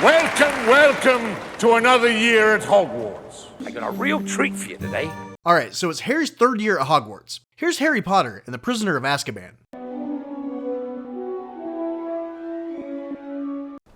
Welcome to another year at Hogwarts. I got a real treat for you today. Alright, so it's Harry's third year at Hogwarts. Here's Harry Potter and the Prisoner of Azkaban.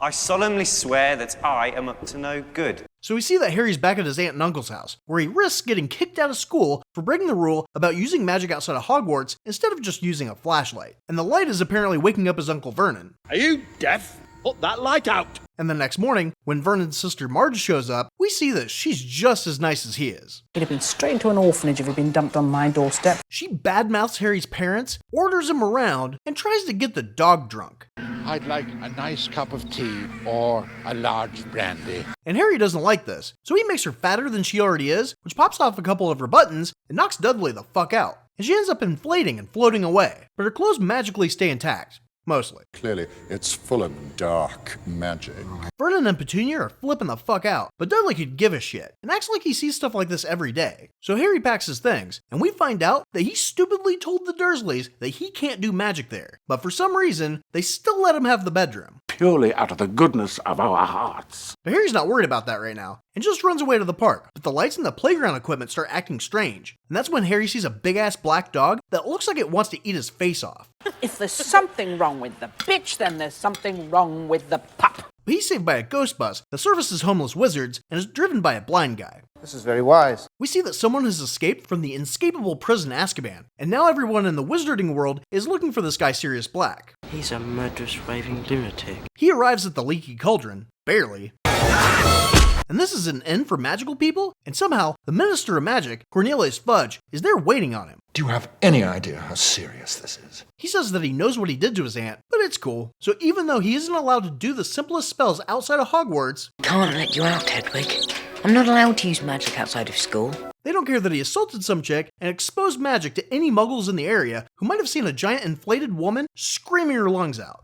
I solemnly swear that I am up to no good. So we see that Harry's back at his aunt and uncle's house, where he risks getting kicked out of school for breaking the rule about using magic outside of Hogwarts instead of just using a flashlight. And the light is apparently waking up his Uncle Vernon. Are you deaf? Put that light out. And the next morning, when Vernon's sister Marge shows up, we see that she's just as nice as he is. He'd have been straight into an orphanage if he'd been dumped on my doorstep. She badmouths Harry's parents, orders him around, and tries to get the dog drunk. I'd like a nice cup of tea or a large brandy. And Harry doesn't like this, so he makes her fatter than she already is, which pops off a couple of her buttons and knocks Dudley the fuck out. And she ends up inflating and floating away, but her clothes magically stay intact. Mostly. Clearly, it's full of dark magic. Vernon and Petunia are flipping the fuck out, but Dudley could give a shit, and acts like he sees stuff like this every day. So Harry packs his things, and we find out that he stupidly told the Dursleys that he can't do magic there, but for some reason, they still let him have the bedroom. Purely out of the goodness of our hearts. But Harry's not worried about that right now, and just runs away to the park, but the lights and the playground equipment start acting strange, and that's when Harry sees a big-ass black dog that looks like it wants to eat his face off. If there's something wrong with the bitch, then there's something wrong with the pup. But he's saved by a ghost bus that services homeless wizards and is driven by a blind guy. This is very wise. We see that someone has escaped from the inescapable prison Azkaban, and now everyone in the wizarding world is looking for this guy Sirius Black. He's a murderous raving lunatic. He arrives at the Leaky Cauldron, barely. And this is an inn for magical people, and somehow the Minister of Magic, Cornelius Fudge, is there waiting on him. Do you have any idea how serious this is? He says that he knows what he did to his aunt, but it's cool. So even though he isn't allowed to do the simplest spells outside of Hogwarts, Can't let you out, Hedwig. I'm not allowed to use magic outside of school. they don't care that he assaulted some chick and exposed magic to any muggles in the area who might have seen a giant inflated woman screaming her lungs out.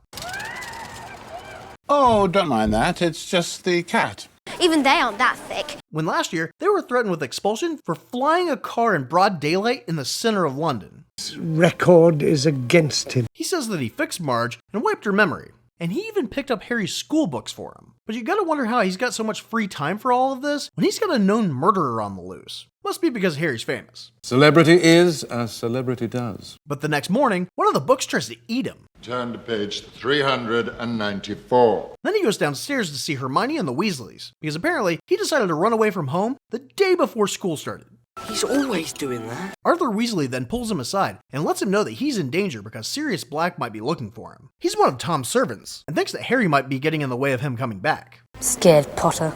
Oh, don't mind that. It's just the cat. Even they aren't that thick. When last year, they were threatened with expulsion for flying a car in broad daylight in the center of London. This record is against him. He says that he fixed Marge and wiped her memory, and he even picked up Harry's school books for him. But you gotta wonder how he's got so much free time for all of this when he's got a known murderer on the loose. Must be because Harry's famous. Celebrity is as celebrity does. But the next morning, one of the books tries to eat him. Turn to page 394. Then he goes downstairs to see Hermione and the Weasleys, because apparently he decided to run away from home the day before school started. He's always doing that. Arthur Weasley then pulls him aside and lets him know that he's in danger because Sirius Black might be looking for him. He's one of Tom's servants, and thinks that Harry might be getting in the way of him coming back. Scared Potter.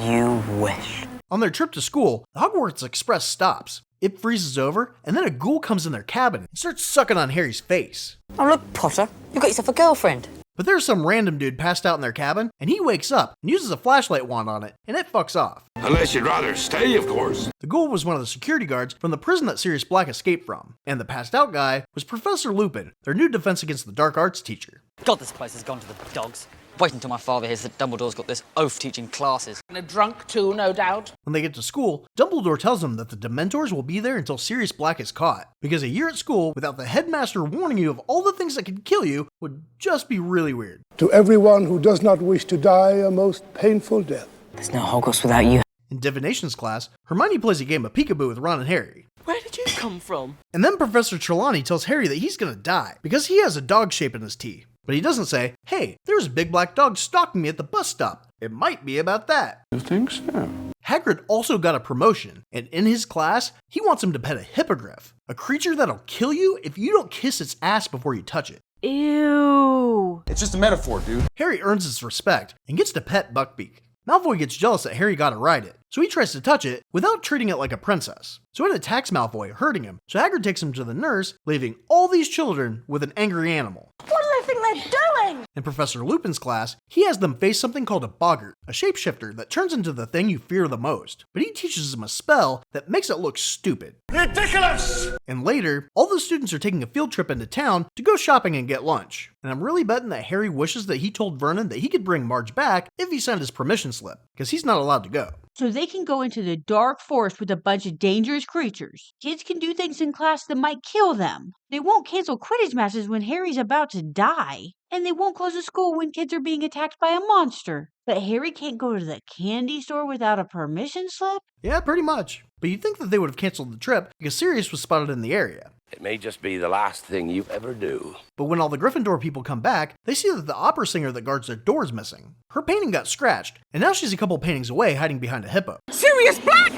You wish. On their trip to school, the Hogwarts Express stops. It freezes over, and then a ghoul comes in their cabin and starts sucking on Harry's face. Oh look, Potter, you got yourself a girlfriend. But there's some random dude passed out in their cabin, and he wakes up and uses a flashlight wand on it, and it fucks off. Unless you'd rather stay, of course. The ghoul was one of the security guards from the prison that Sirius Black escaped from, and the passed out guy was Professor Lupin, their new defense against the dark arts teacher. God, this place has gone to the dogs. Wait until my father hears that Dumbledore's got this oaf teaching classes. And a drunk too, no doubt. When they get to school, Dumbledore tells them that the Dementors will be there until Sirius Black is caught, because a year at school without the headmaster warning you of all the things that could kill you would just be really weird. To everyone who does not wish to die a most painful death. There's no Hogwarts without you. In Divinations class, Hermione plays a game of peekaboo with Ron and Harry. Where did you come from? And then Professor Trelawney tells Harry that he's gonna die because he has a dog shape in his tea. But he doesn't say, hey, there's a big black dog stalking me at the bus stop. It might be about that. You think so? Hagrid also got a promotion, and in his class, he wants him to pet a hippogriff, a creature that'll kill you if you don't kiss its ass before you touch it. Ew. It's just a metaphor, dude. Harry earns its respect and gets to pet Buckbeak. Malfoy gets jealous that Harry got to ride it, so he tries to touch it without treating it like a princess. So it attacks Malfoy, hurting him, so Hagrid takes him to the nurse, leaving all these children with an angry animal. What do they think they're doing? In Professor Lupin's class, he has them face something called a boggart, a shapeshifter that turns into the thing you fear the most. But he teaches them a spell that makes it look stupid. Ridiculous! And later, all the students are taking a field trip into town to go shopping and get lunch. And I'm really betting that Harry wishes that he told Vernon that he could bring Marge back if he signed his permission slip, because he's not allowed to go. so they can go into the dark forest with a bunch of dangerous creatures. Kids can do things in class that might kill them. They won't cancel Quidditch matches when Harry's about to die. And they won't close a school when kids are being attacked by a monster. But Harry can't go to the candy store without a permission slip? Yeah, pretty much. But you'd think that they would have canceled the trip because Sirius was spotted in the area. It may just be the last thing you ever do. But when all the Gryffindor people come back, they see that the opera singer that guards their door is missing. Her painting got scratched, and now she's a couple paintings away hiding behind a hippo. Sirius Black!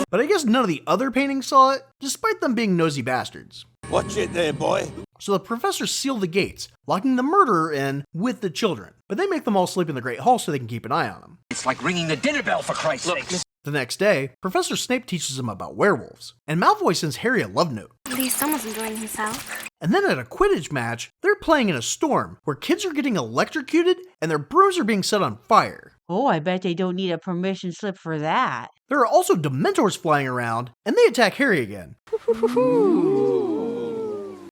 But I guess none of the other paintings saw it, despite them being nosy bastards. Watch it there, boy. So the professors seal the gates, locking the murderer in with the children. But they make them all sleep in the Great Hall so they can keep an eye on them. It's like ringing the dinner bell, for Christ's sake. The next day, Professor Snape teaches them about werewolves, and Malfoy sends Harry a love note. At least someone's enjoying himself. And then at a Quidditch match, they're playing in a storm where kids are getting electrocuted and their brooms are being set on fire. Oh, I bet they don't need a permission slip for that. There are also Dementors flying around, and they attack Harry again.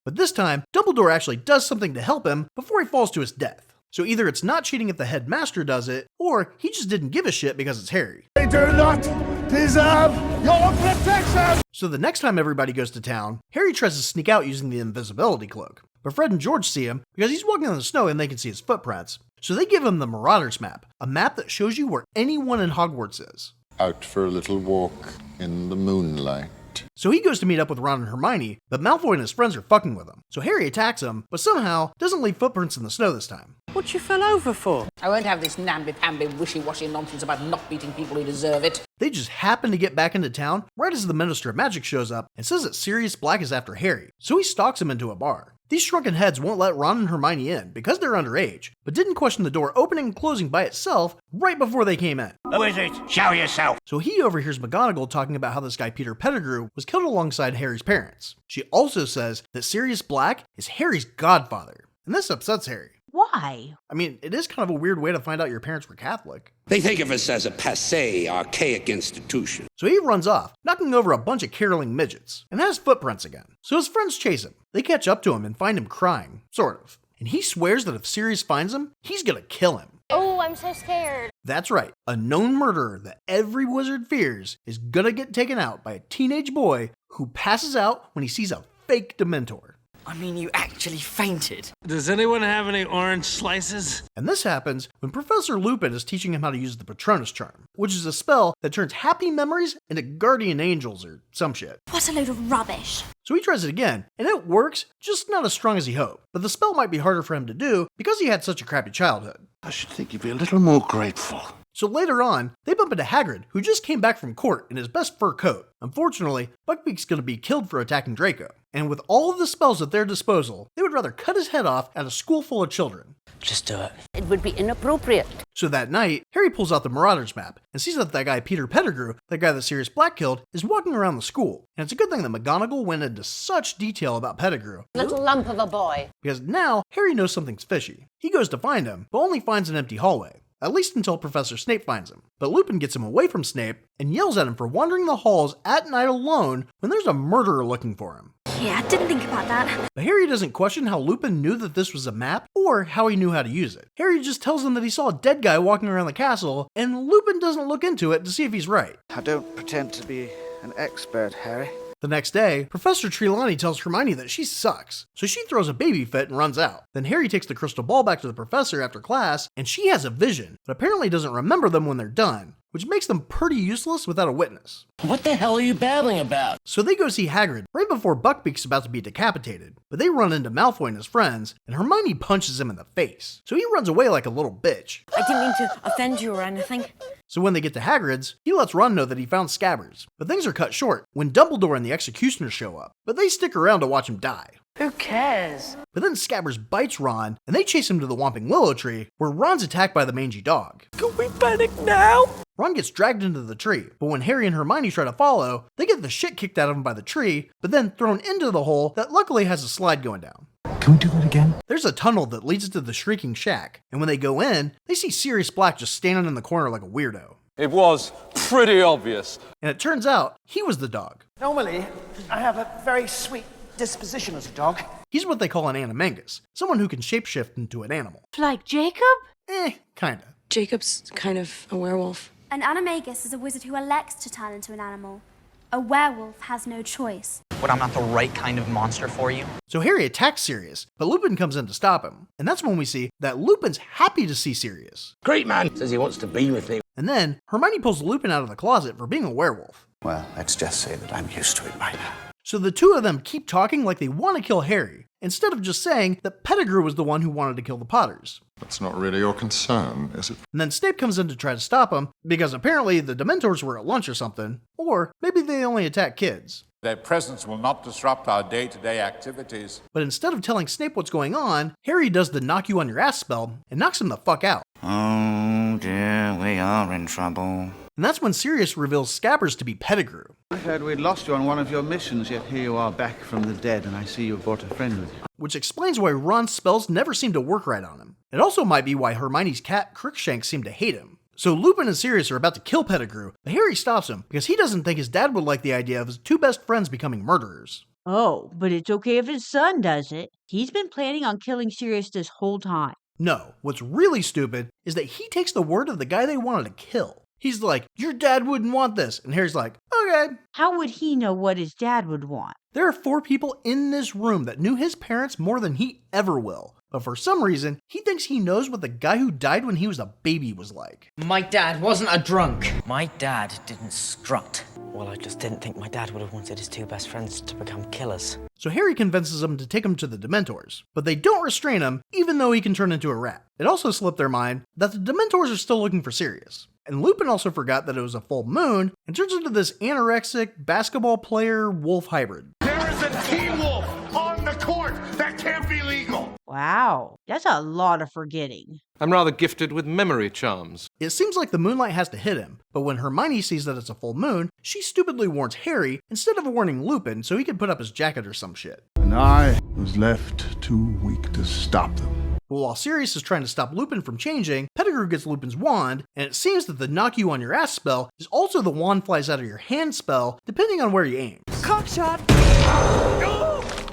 But this time, Dumbledore actually does something to help him before he falls to his death. So either it's not cheating if the headmaster does it, or he just didn't give a shit because it's Harry. They do not deserve your protection! So the next time everybody goes to town, Harry tries to sneak out using the invisibility cloak. But Fred and George see him because he's walking on the snow and they can see his footprints. So they give him the Marauders map, a map that shows you where anyone in Hogwarts is. Out for a little walk in the moonlight. So he goes to meet up with Ron and Hermione, but Malfoy and his friends are fucking with him. So Harry attacks him, but somehow doesn't leave footprints in the snow this time. What you fell over for? I won't have this namby-pamby, wishy-washy nonsense about not beating people who deserve it. They just happen to get back into town right as the Minister of Magic shows up and says that Sirius Black is after Harry, so he stalks him into a bar. These shrunken heads won't let Ron and Hermione in because they're underage, but didn't question the door opening and closing by itself right before they came in. Who is it? Show yourself. So he overhears McGonagall talking about how this guy Peter Pettigrew was killed alongside Harry's parents. She also says that Sirius Black is Harry's godfather, and this upsets Harry. Why? I mean, it is kind of a weird way to find out your parents were Catholic. They think of us as a passé, archaic institution. So he runs off, knocking over a bunch of caroling midgets, and has footprints again. So his friends chase him. They catch up to him and find him crying, sort of. And he swears that if Sirius finds him, he's gonna kill him. Oh, I'm so scared. That's right, a known murderer that every wizard fears is gonna get taken out by a teenage boy who passes out when he sees a fake Dementor. I mean, you actually fainted. Does anyone have any orange slices? And this happens when Professor Lupin is teaching him how to use the Patronus charm, which is a spell that turns happy memories into guardian angels or some shit. What a load of rubbish. So he tries it again, and it works, just not as strong as he hoped. But the spell might be harder for him to do because he had such a crappy childhood. I should think you'd be a little more grateful. So later on, they bump into Hagrid, who just came back from court in his best fur coat. Unfortunately, Buckbeak's gonna be killed for attacking Draco. And with all of the spells at their disposal, they would rather cut his head off at a school full of children. Just do it. It would be inappropriate. So that night, Harry pulls out the Marauders map and sees that guy Peter Pettigrew, the guy that Sirius Black killed, is walking around the school. And it's a good thing that McGonagall went into such detail about Pettigrew. Little lump of a boy. Because now, Harry knows something's fishy. He goes to find him, but only finds an empty hallway. At least until Professor Snape finds him. But Lupin gets him away from Snape and yells at him for wandering the halls at night alone when there's a murderer looking for him. Yeah, I didn't think about that. But Harry doesn't question how Lupin knew that this was a map or how he knew how to use it. Harry just tells him that he saw a dead guy walking around the castle, and Lupin doesn't look into it to see if he's right. I don't pretend to be an expert, Harry. The next day, Professor Trelawney tells Hermione that she sucks, so she throws a baby fit and runs out. Then Harry takes the crystal ball back to the professor after class, and she has a vision, but apparently doesn't remember them when they're done, which makes them pretty useless without a witness. What the hell are you babbling about? So they go see Hagrid right before Buckbeak's about to be decapitated, but they run into Malfoy and his friends, and Hermione punches him in the face. So he runs away like a little bitch. I didn't mean to offend you or anything. So when they get to Hagrid's, he lets Ron know that he found Scabbers, but things are cut short when Dumbledore and the Executioner show up, but they stick around to watch him die. Who cares? But then Scabbers bites Ron, and they chase him to the Whomping Willow Tree, where Ron's attacked by the mangy dog. Can we panic now? Ron gets dragged into the tree, but when Harry and Hermione try to follow, they get the shit kicked out of them by the tree, but then thrown into the hole that luckily has a slide going down. Can we do that again? There's a tunnel that leads to the Shrieking Shack, and when they go in, they see Sirius Black just standing in the corner like a weirdo. It was pretty obvious. And it turns out, he was the dog. Normally, I have a very sweet disposition as a dog. He's what they call an animangus, someone who can shapeshift into an animal. Like Jacob? Kinda. Jacob's kind of a werewolf. An animagus is a wizard who elects to turn into an animal. A werewolf has no choice. But I'm not the right kind of monster for you. So Harry attacks Sirius, but Lupin comes in to stop him. And that's when we see that Lupin's happy to see Sirius. Great man. Says he wants to be with me. And then Hermione pulls Lupin out of the closet for being a werewolf. Well, let's just say that I'm used to it by now. So the two of them keep talking like they want to kill Harry, instead of just saying that Pettigrew was the one who wanted to kill the Potters. That's not really your concern, is it? And then Snape comes in to try to stop him, because apparently the Dementors were at lunch or something, or maybe they only attack kids. Their presence will not disrupt our day-to-day activities. But instead of telling Snape what's going on, Harry does the knock you on your ass spell and knocks him the fuck out. Oh dear, we are in trouble. And that's when Sirius reveals Scabbers to be Pettigrew. I heard we'd lost you on one of your missions, yet here you are back from the dead, and I see you've brought a friend with you. Which explains why Ron's spells never seem to work right on him. It also might be why Hermione's cat Crookshanks seemed to hate him. So Lupin and Sirius are about to kill Pettigrew, but Harry stops him because he doesn't think his dad would like the idea of his two best friends becoming murderers. Oh, but it's okay if his son does it. He's been planning on killing Sirius this whole time. No, what's really stupid is that he takes the word of the guy they wanted to kill. He's like, your dad wouldn't want this. And Harry's like, okay. How would he know what his dad would want? There are 4 people in this room that knew his parents more than he ever will. But for some reason, he thinks he knows what the guy who died when he was a baby was like. My dad wasn't a drunk. My dad didn't strut. Well, I just didn't think my dad would have wanted his two best friends to become killers. So Harry convinces them to take him to the Dementors, but they don't restrain him, even though he can turn into a rat. It also slipped their mind that the Dementors are still looking for Sirius. And Lupin also forgot that it was a full moon and turns into this anorexic basketball player wolf hybrid. There is a teen wolf on the court. That can't be legal. Wow, that's a lot of forgetting. I'm rather gifted with memory charms. It seems like the moonlight has to hit him, but when Hermione sees that it's a full moon, she stupidly warns Harry instead of warning Lupin so he can put up his jacket or some shit. And I was left too weak to stop them. But while Sirius is trying to stop Lupin from changing, Pettigrew gets Lupin's wand, and it seems that the knock you on your ass spell is also the wand flies out of your hand spell, depending on where you aim. Cockshot!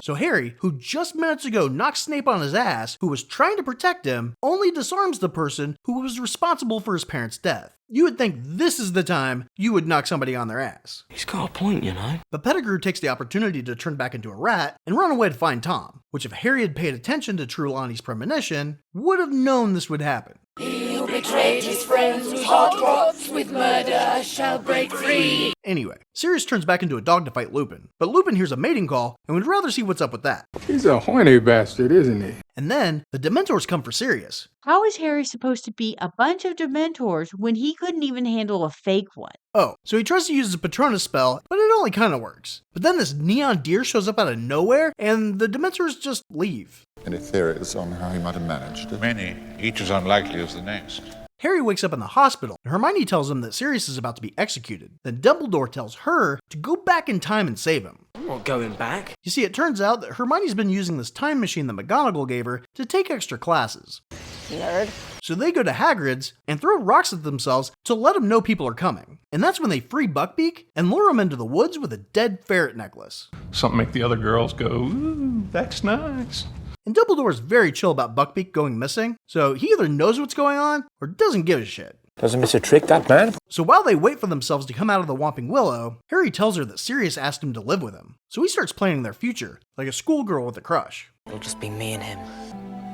So Harry, who just minutes ago knocked Snape on his ass, who was trying to protect him, only disarms the person who was responsible for his parents' death. You would think this is the time you would knock somebody on their ass. He's got a point, you know. But Pettigrew takes the opportunity to turn back into a rat and run away to find Tom, which if Harry had paid attention to Trelawney's premonition, would have known this would happen. He who betrayed his friends whose heart rots with murder shall break free. Anyway, Sirius turns back into a dog to fight Lupin, but Lupin hears a mating call and would rather see what's up with that. He's a horny bastard, isn't he? And then, the Dementors come for Sirius. How is Harry supposed to be a bunch of Dementors when he couldn't even handle a fake one? Oh, so he tries to use the Patronus spell, but it only kinda works. But then this neon deer shows up out of nowhere, and the Dementors just leave. Any theories on how he might have managed it? Many, each as unlikely as the next. Harry wakes up in the hospital, and Hermione tells him that Sirius is about to be executed. Then Dumbledore tells her to go back in time and save him. What, going back? You see, it turns out that Hermione's been using this time machine that McGonagall gave her to take extra classes. Nerd. So they go to Hagrid's and throw rocks at themselves to let him know people are coming. And that's when they free Buckbeak and lure him into the woods with a dead ferret necklace. Something make the other girls go, ooh, that's nice. And Dumbledore is very chill about Buckbeak going missing, so he either knows what's going on or doesn't give a shit. Doesn't miss a trick, that man. So while they wait for themselves to come out of the Whomping Willow, Harry tells her that Sirius asked him to live with him. So he starts planning their future, like a schoolgirl with a crush. It'll just be me and him.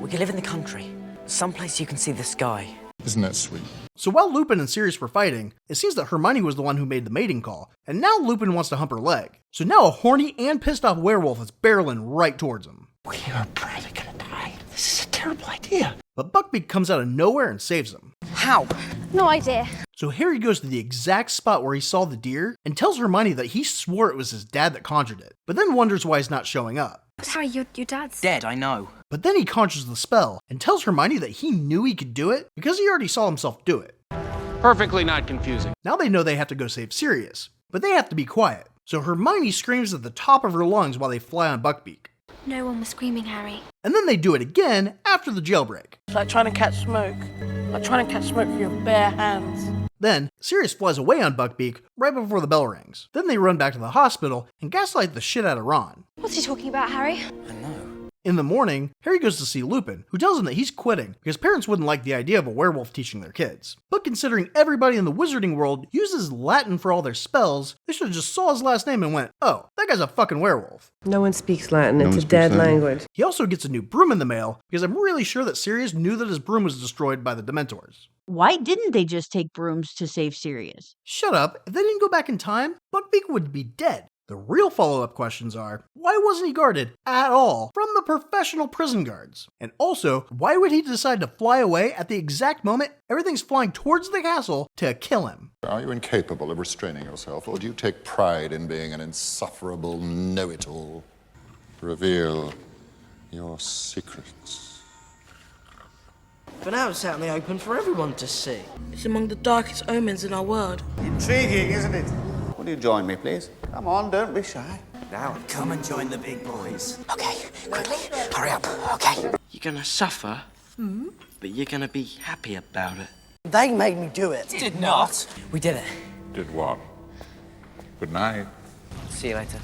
We can live in the country, someplace you can see the sky. Isn't that sweet? So while Lupin and Sirius were fighting, it seems that Hermione was the one who made the mating call, and now Lupin wants to hump her leg. So now a horny and pissed off werewolf is barreling right towards him. We are probably gonna die. This is a terrible idea. But Buckbeak comes out of nowhere and saves him. How? No idea. So Harry goes to the exact spot where he saw the deer and tells Hermione that he swore it was his dad that conjured it, but then wonders why he's not showing up. But Harry, your dad's Dead, I know. But then he conjures the spell and tells Hermione that he knew he could do it because he already saw himself do it. Perfectly not confusing. Now they know they have to go save Sirius, but they have to be quiet. So Hermione screams at the top of her lungs while they fly on Buckbeak. No one was screaming, Harry. And then they do it again after the jailbreak. It's like trying to catch smoke. Like trying to catch smoke with your bare hands. Then, Sirius flies away on Buckbeak right before the bell rings. Then they run back to the hospital and gaslight the shit out of Ron. What's he talking about, Harry? I know. In the morning, Harry goes to see Lupin, who tells him that he's quitting because parents wouldn't like the idea of a werewolf teaching their kids. But considering everybody in the wizarding world uses Latin for all their spells, they should have just saw his last name and went, oh, that guy's a fucking werewolf. No one speaks Latin, it's a dead language. He also gets a new broom in the mail because I'm really sure that Sirius knew that his broom was destroyed by the Dementors. Why didn't they just take brooms to save Sirius? Shut up, if they didn't go back in time, Buckbeak would be dead. The real follow-up questions are, why wasn't he guarded at all from the professional prison guards? And also, why would he decide to fly away at the exact moment everything's flying towards the castle to kill him? Are you incapable of restraining yourself, or do you take pride in being an insufferable know-it-all? Reveal your secrets. For now, it's out in the open for everyone to see. It's among the darkest omens in our world. Intriguing, isn't it? Will you join me, please? Come on, don't be shy. Now, come and join the big boys. Okay, quickly, hurry up, okay? You're gonna suffer, but you're gonna be happy about it. They made me do it. Did not. We did it. Did what? Good night. See you later.